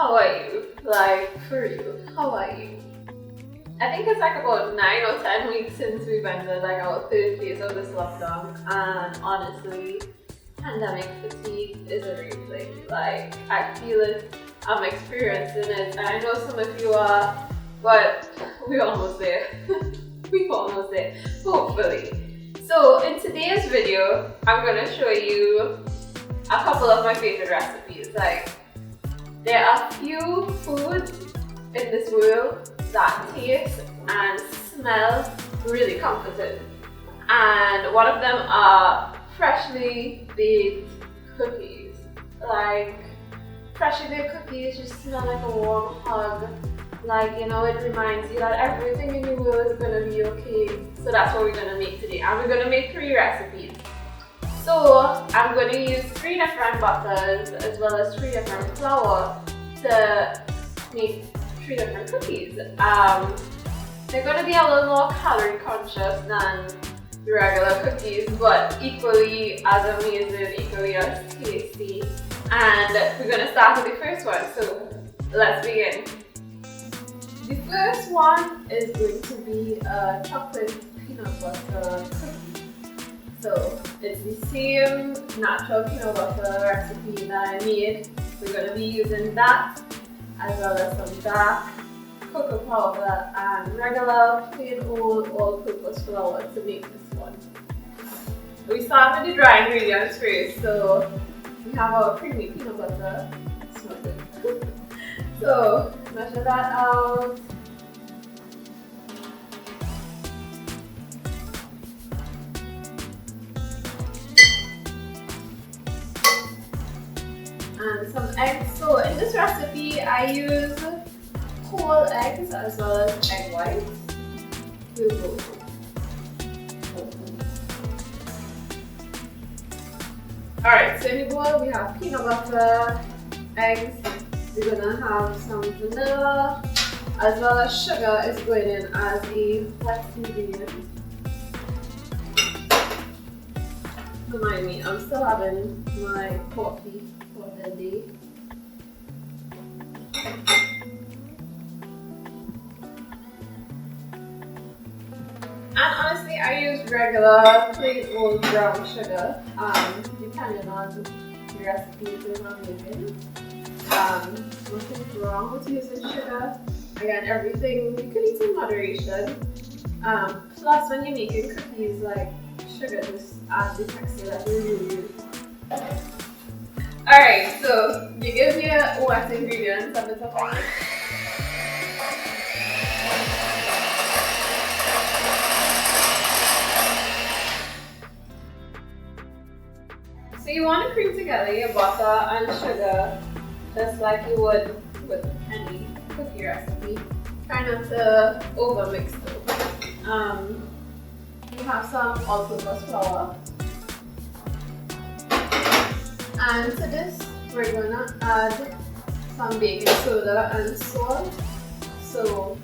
How are you? Like, for real, how are you? I think it's like about 9 or 10 weeks since we've ended like our third phase of this lockdown, and honestly, pandemic fatigue is a real thing. Like, I feel it, I'm experiencing it, and I know some of you are, but we're almost there. We're almost there, hopefully. So in today's video, I'm gonna show you a couple of my favorite recipes. Like, there are few foods in this world that taste and smell really comforting, and one of them are freshly baked cookies. Like, freshly baked cookies just smell like a warm hug. Like, you know, it reminds you that everything in your world is gonna be okay. So that's what we're gonna make today, and we're gonna make 3 recipes. So I'm going to use 3 different butters as well as 3 different flour to make 3 different cookies. They're going to be a little more calorie conscious than the regular cookies, but equally as amazing, equally as tasty. And we're going to start with the first one, so let's begin. The first one is going to be a chocolate peanut butter cookie. So it's the same natural peanut butter recipe that I made. We're going to be using that as well as some dark cocoa powder and regular plain old all-purpose flour to make this one. We start with the dry ingredients first. So we have our creamy peanut butter. It smells good. So measure that out. And some eggs. So in this recipe, I use whole eggs as well as egg whites. We'll go. Alright, so in the bowl we have peanut butter, eggs. We're gonna have some vanilla as well as sugar is going in as a wet ingredient. Remind me, I'm still having my coffee for the day. And honestly, I use regular plain old brown sugar, depending on the recipe I'm making. Nothing wrong with using sugar. Again, everything you can eat in moderation. Plus, when you're making cookies, like, sugar just adds the texture that you really use. Alright, so you give me a wet ingredients at the top of it. So you want to cream together your butter and sugar just like you would with any cookie recipe. Try not to overmix though. You have some all-purpose flour. And to this, we're gonna add some baking soda and salt. So,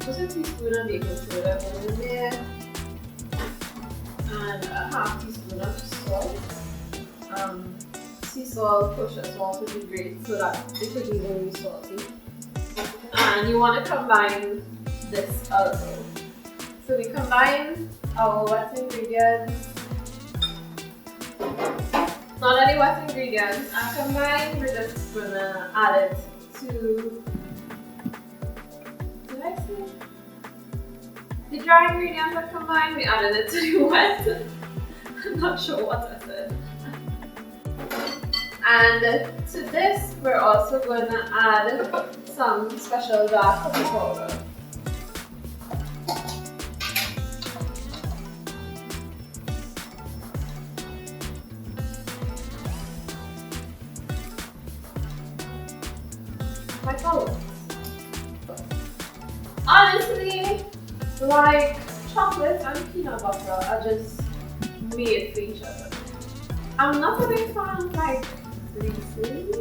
just a teaspoon of baking soda going in there, and a half teaspoon of salt. Sea salt, kosher salt would be great so that the cookies won't be salty. And you want to combine this also. So we combine our wet ingredients. Not only wet ingredients, I combine, we're just gonna add it to, did I say? The dry ingredients are combined, we added it to the wet. I'm not sure what I said. And to this, we're also gonna add some special dark cocoa powder. My colors. Honestly, like, chocolate and peanut butter are just made for each other. I'm not a big fan of like Reese's.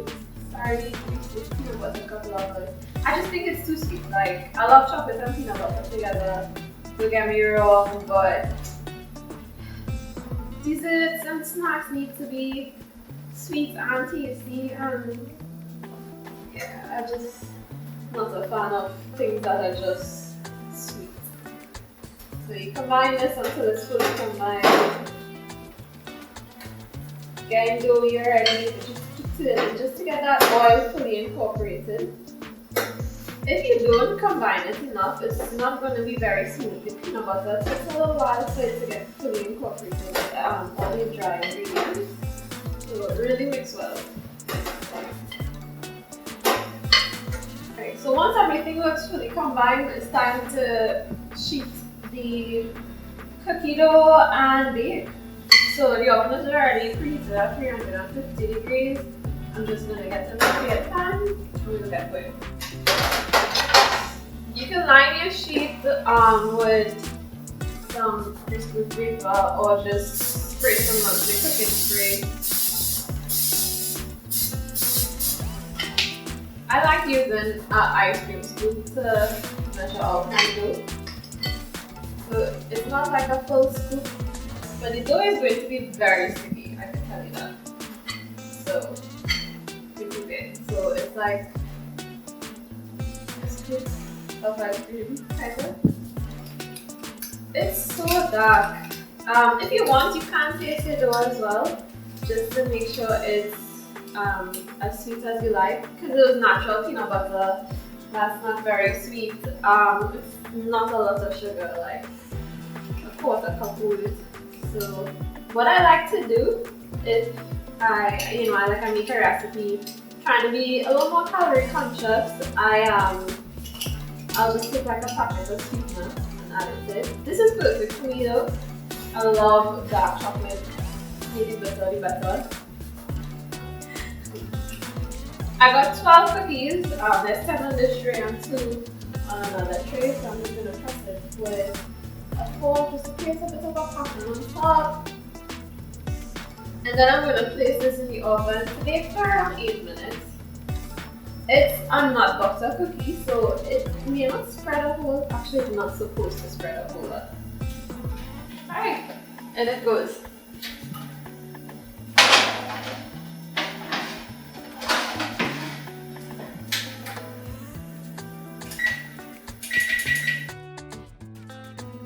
Sorry, Reese's peanut butter cup lovers. I just think it's too sweet. Like, I love chocolate and peanut butter together. Don't get me wrong, but desserts and snacks need to be sweet and tasty, and I just not a fan of things that are just sweet. So you combine this until it's fully combined. Getting dough you're ready, just to get that oil fully incorporated. If you don't combine it enough, it's not going to be very smooth. The peanut butter takes a little while for it to get fully incorporated with all the dry ingredients. So it really mix well. Okay, so once everything looks fully combined, it's time to sheet the cookie dough and bake. So the oven is already preheated at 350 degrees. I'm just going to get a preheated pan and we'll get going. You can line your sheet with some Christmas paper or just spray some monthly cooking spray. I like using an ice cream spoon to measure out my dough. So it's not like a full scoop, but the dough is going to be very sticky, I can tell you that. So, so it's like a scoop of ice cream, kind of. It's so dark. If you want, you can taste your dough as well, just to make sure it's as sweet as you like. Because it was natural peanut butter, that's not very sweet. It's not a lot of sugar, like a quarter cup would. So what I like to do if I make a recipe trying to be a little more calorie conscious, I'll just take like a packet of sweetener and add it to it. This is perfect for me though. I love dark chocolate. Maybe better, better. I got 12 cookies. There's 10 on this tray and 2 on another tray. So I'm just going to press it with a fork just to place a bit of a pattern on top. And then I'm going to place this in the oven to bake for around 8 minutes. It's a nut butter cookie, so it may not spread a whole. Actually, it's not supposed to spread a whole lot. Alright, and it goes.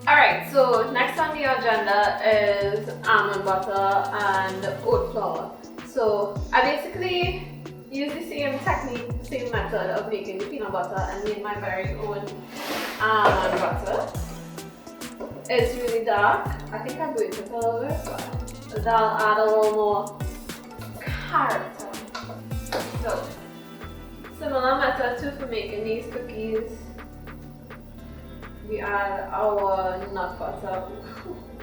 Alright, so next on the agenda is almond butter and oat flour. So I basically use the same technique, same method of making the peanut butter and made my very own almond butter. It's really dark. I think I'm going to put a little bit, but that'll add a little more character. So, similar method too for making these cookies. We add our nut butter.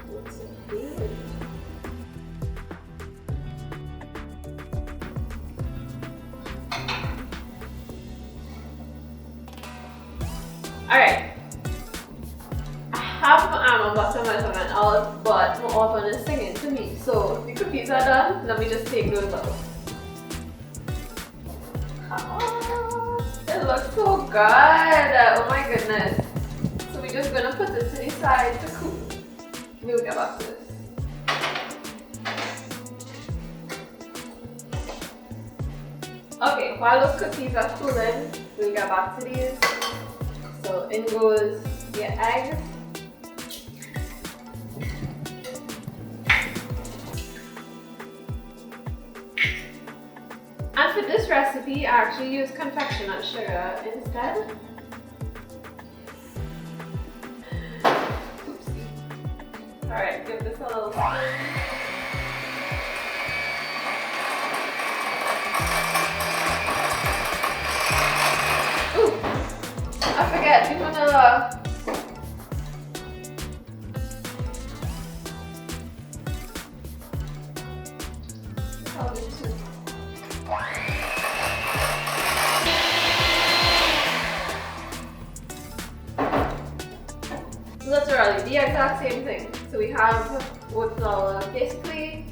What's it here? Alright. I have my almond butter measurement out, but my oven is singing to me. So the cookies are done. Let me just take those out. Oh, it looks so good. Oh my goodness. So we're just gonna put this to the side to cool. We'll get back to this. Okay, while those cookies are cooling, we'll get back to these. So in goes your egg. And for this recipe, I actually use Confectioners Sugar instead. Oopsie. Alright, give this a little stir. I forget, do vanilla. Literally the exact same thing. So we have oat flour, basically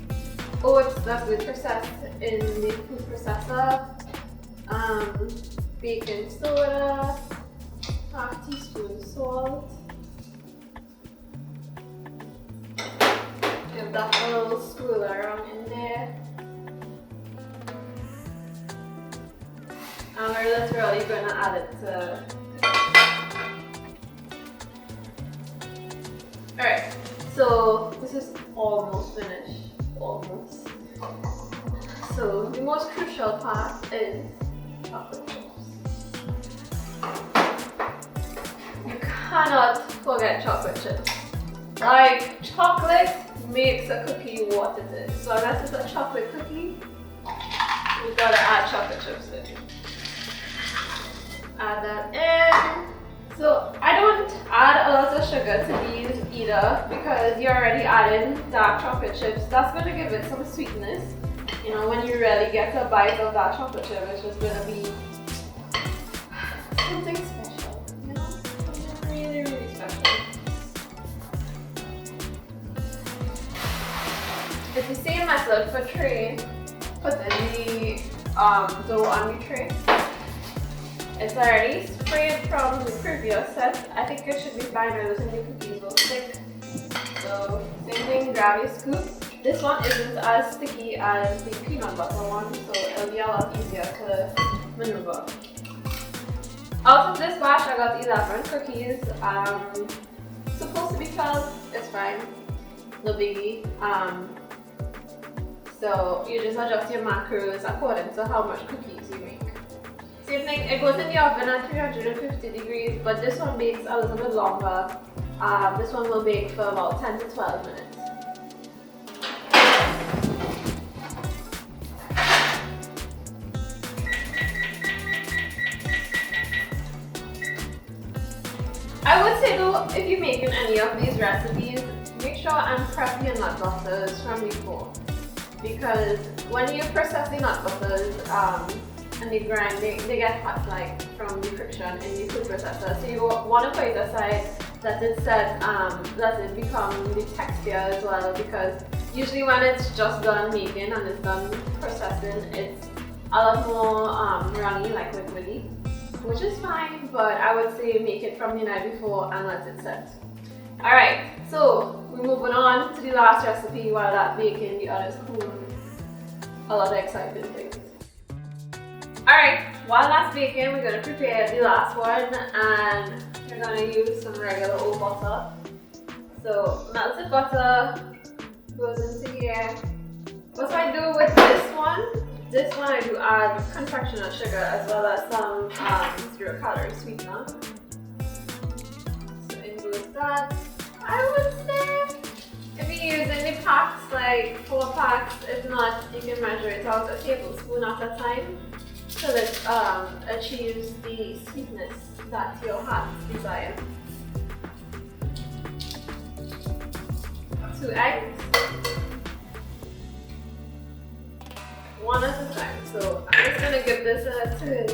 oats that's been processed in the food processor, baking soda, half teaspoon salt. Give that a little swirl around in there. And we're literally gonna add it to. Alright, so this is almost finished. Almost. So the most crucial part is chocolate chips. You cannot forget chocolate chips. Like, chocolate makes a cookie what it is. So unless it's a chocolate cookie, you gotta add chocolate chips in. Add that in. So I don't add a lot of sugar to these either because you're already adding dark chocolate chips. That's gonna give it some sweetness. You know, when you really get a bite of that chocolate chip, it's just gonna be something special. You know, something really, really special. It's the same method for tray. Putting the dough on the tray. It's already sprayed from the previous set. I think it should be fine. I was in the cookies will stick. So same thing, grab your scoop. This one isn't as sticky as the peanut butter one, so it'll be a lot easier to maneuver. Out of this batch, I got 11 cookies. Supposed to be 12, it's fine. No biggie. So you just adjust your macros according to how much cookies you make. Same thing, it goes in the oven at 350 degrees, but this one bakes a little bit longer. This one will bake for about 10 to 12 minutes. I would say though, if you're making any of these recipes, make sure and prep your nut butters from before. Because when you process the nut butters and they grind, they get hot like from the friction in the food processor. So you want to put it aside, let it set, let it become the texture as well, because usually when it's just done making and it's done processing, it's a lot more runny, like liquidy, which is fine, but I would say make it from the night before and let it set. Alright, so we're moving on to the last recipe while that baking the others cool. A lot of exciting things. Alright, while that's baking, we're going to prepare the last one and we're going to use some regular oat butter. So melted butter goes into here. What do I do with this one? This one I do add confectioners sugar as well as some 0 calorie sweetener. So in goes that. I would say if you're using the packs, like 4 packs, if not, you can measure it out a tablespoon at a time till it achieves the sweetness that your heart desire. 2 eggs. 1 at a time. So I'm just gonna give this a turn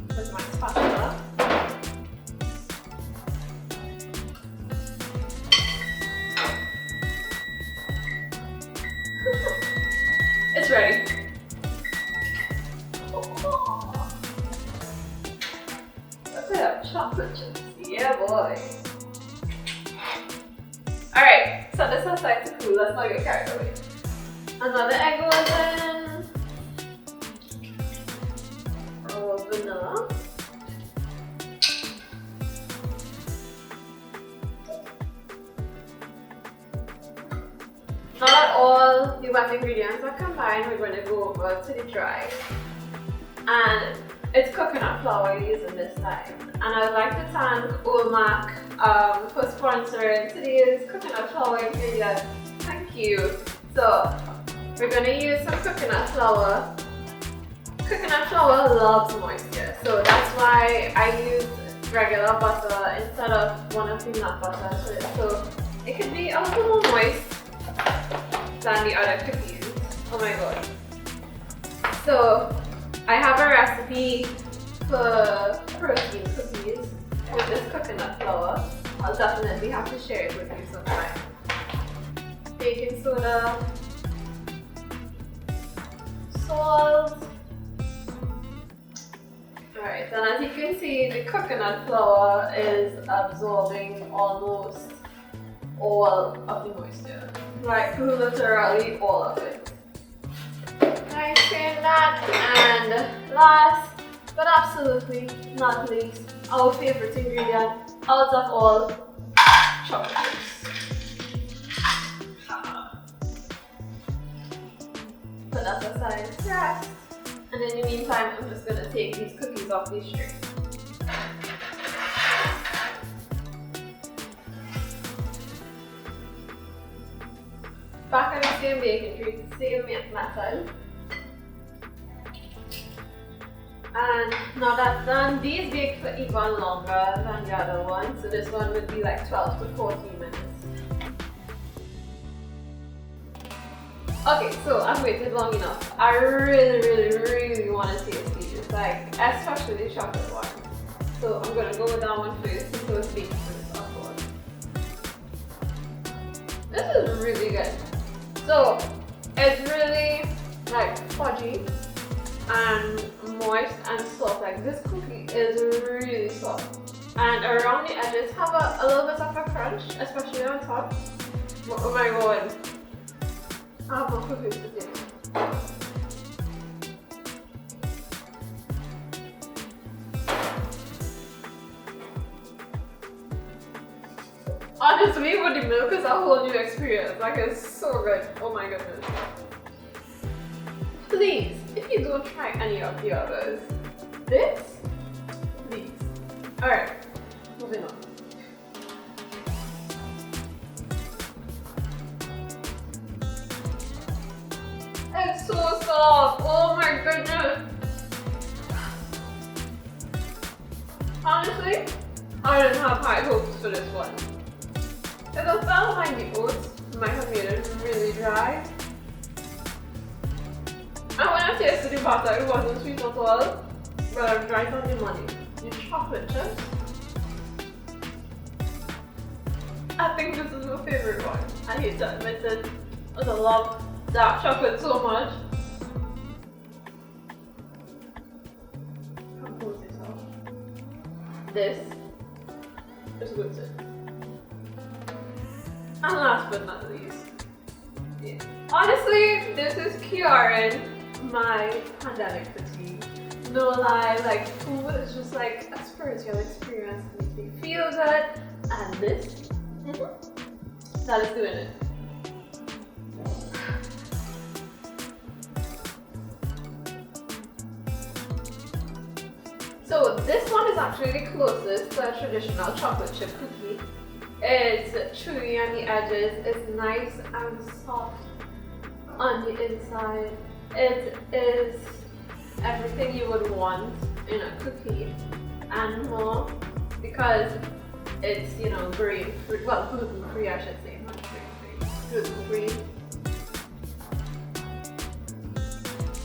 with my spatula. It's ready. Look at that chocolate chips. Yeah, boy. Alright, so this is like to cool. Let's not get carried away. Another egg goes in. Vanilla. Not at all the wet ingredients are combined, we're going to go over to the dry. And it's coconut flour you're using this time. And I would like to thank Olmac for sponsoring today's coconut flour ingredients. Thank you. So we're going to use some coconut flour. Coconut flour loves moisture, so that's why I use regular butter instead of one of the nut butters for it. So it could be a little more moist than the other cookies. Oh my god. So I have a recipe for protein cookies with this coconut flour. I'll definitely have to share it with you sometime. Baking soda, salt. Alright, and as you can see, the coconut flour is absorbing almost all of the moisture. Like literally all of it. I strain that, and last, But absolutely not least, our favorite ingredient out of all, chocolate chips. Put that aside to rest. And in the meantime, I'm just gonna take these cookies off these trays. Back on the same baking tray, same method. And now that's done, these bake for even longer than the other one. So this one would be like 12 to 14 minutes. Okay, so I've waited long enough. I really want to taste these, like especially the chocolate one. So I'm gonna go with that one first since it was baked first, of course. This is really good. So it's really like fudgy and moist and soft. Like this cookie is really soft. And around the edges have a little bit of a crunch, especially on top. Oh my god. I have more cookies to do. Honestly, with the milk is a whole new experience. Like it's so good. Oh my goodness. Please, if you don't try any of the others, this, please. Alright, moving on. It's so soft. Oh my goodness. Honestly, I didn't have high hopes for this one. If I felt like the oats might have made it really dry. And when I tasted the butter, it wasn't sweet at all, but I'm right on the money. The chocolate chips. I think this is my favorite one. I hate to admit it, because I love dark chocolate so much. Compose yourself. This is good too. And last but not least, yeah. Honestly, this is curing my pandemic fatigue. No lie, like food is just like a spiritual experience. It makes me feel good, and this, that is doing it. So this one is actually the closest to a traditional chocolate chip cookie. It's chewy on the edges, it's nice and soft on the inside. It is everything you would want in a cookie and more, because it's, you know, grain free, well, gluten free I should say, not grain free, gluten free.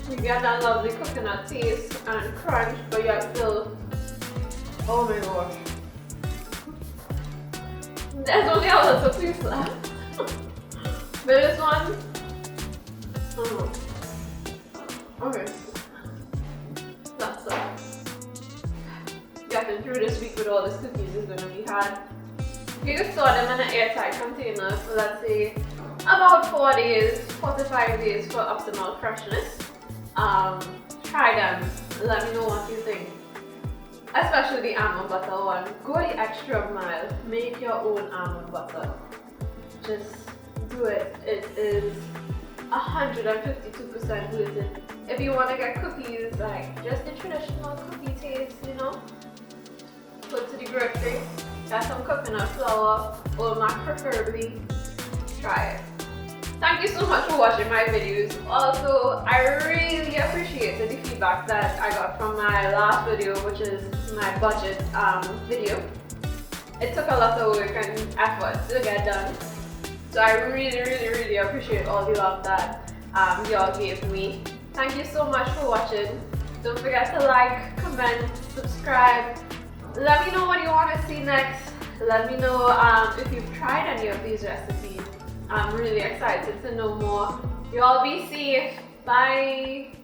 You get that lovely coconut taste and crunch, but yet still, oh my gosh. There's only a little piece left. But this one, oh. Okay. That's getting through this week with all these cookies is going to be hard. You can store them in an airtight container for, let's say, about 4 days, 4 to 5 days for optimal freshness. Try them. Let me know what you think. Especially the almond butter one. Go the extra mile. Make your own almond butter. Just do it. It is 152% gluten. If you want to get cookies like just the traditional cookie taste, you know, go to the grocery, get some coconut flour, or mac preferably. Try it. Thank you so much for watching my videos. Also, I really appreciated the feedback that I got from my last video, which is my budget video. It took a lot of work and effort to get done. So I really appreciate all the love that y'all gave me. Thank you so much for watching. Don't forget to like, comment, subscribe. Let me know what you want to see next. Let me know if you've tried any of these recipes. I'm really excited to know more. You all be safe. Bye.